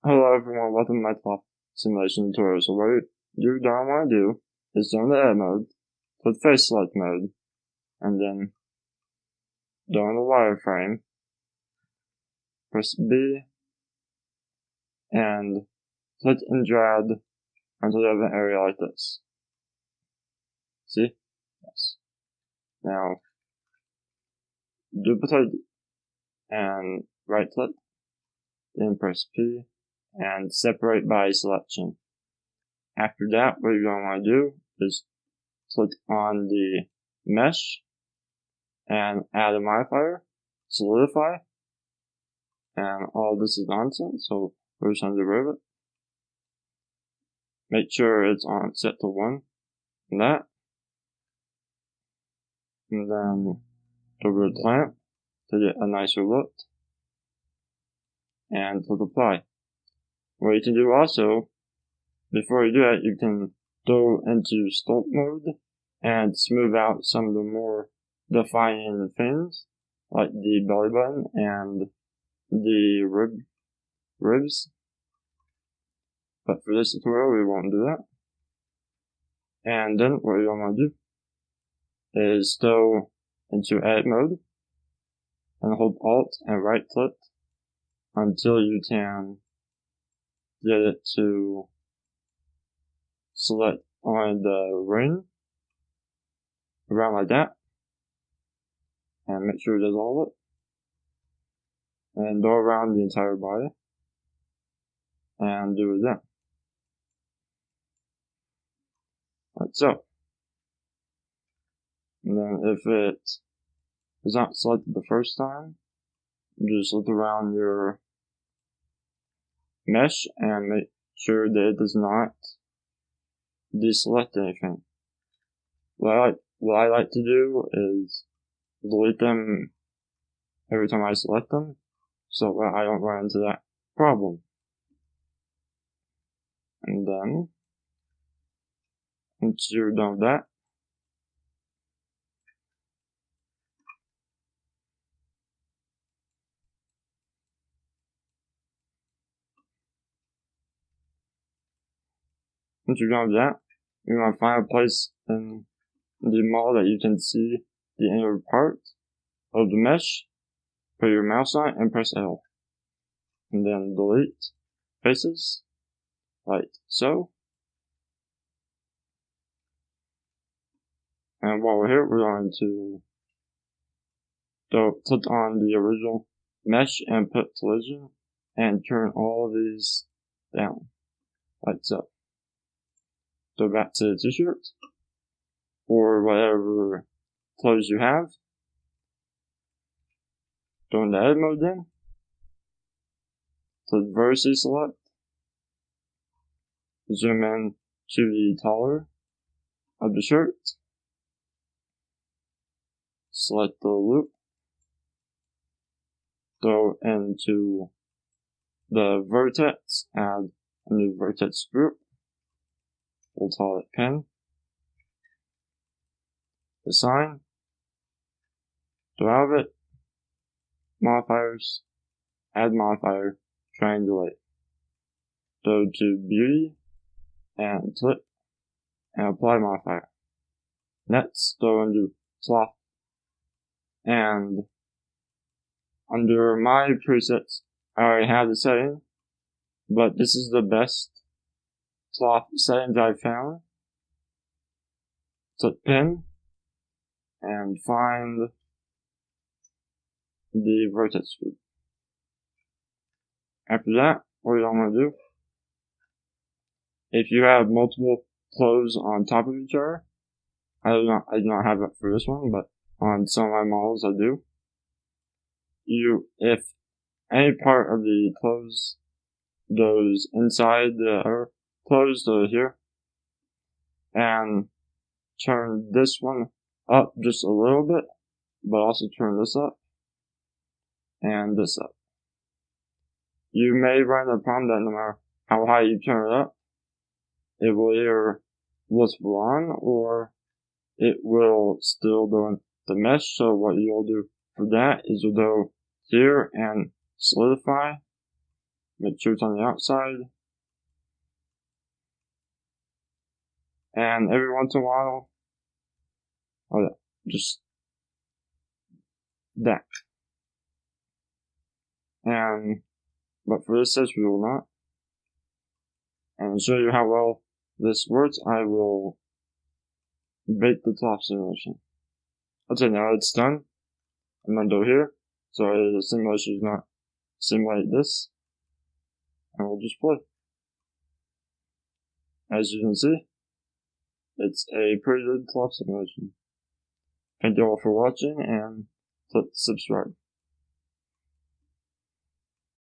Hello everyone, welcome to my top simulation tutorial. So what you don't want to do is go into edit mode, put face select mode, and then go into wireframe, press B, and click and drag until you have an area like this. See? Yes. Now, duplicate and right click, then press P, and separate by selection. After that, what you're going to want to do is click on the mesh and add a modifier, solidify, and all this is nonsense, so we're just going to get rid of it. Make sure it's on set to 1, and that. And then go to the clamp to get a nicer look, and click apply. What you can do also, before you do that, you can go into sculpt mode and smooth out some of the more defining things, like the belly button and the ribs. But for this tutorial, we won't do that. And then what you're going to do is go into edit mode and hold Alt and right click until you can get it to select on the ring around like that, and make sure it does all of it, and go around the entire body and do it again. Like so. And then if it is not selected the first time, just look around your mesh and make sure that it does not deselect anything. What I like to do is delete them every time I select them, so that I don't run into that problem. And then, once you're done with that, you're going to find a place in the model that you can see the inner part of the mesh, put your mouse on it, and press L. And then delete faces, like so. And while we're here, we're going to click on the original mesh and put collision, and turn all of these down, like so. Go back to the t-shirt, or whatever clothes you have. Go into edit mode then. Click vertices select. Zoom in to the collar of the shirt. Select the loop. Go into the vertex, add a new vertex group. We'll call it pen. Assign. Go out of it. Modifiers. Add modifier. Triangulate. Go to beauty and click and apply modifier. Next, go into cloth, and under my presets, I already have the setting, but this is the best cloth settings I've found. Click pin and find the vertex group. After that, what you're going to do, if you have multiple clothes on top of each other, I do not have that for this one, but on some of my models I do. If any part of the clothes goes inside the other clothes over here, and turn this one up just a little bit, but also turn this up and this up. You may run into the problem that no matter how high you turn it up, it will either look wrong or it will still go in the mesh. So what you'll do for that is you'll go here and solidify make sure it's on the outside. And every once in a while, just that. But for this test, we will not. And to show you how well this works, I will bake the top simulation. Okay, now it's done. I'm gonna go here. So the simulation does not simulate this. And we'll just play. As you can see, it's a pretty good top simulation. Thank you all for watching, and click subscribe.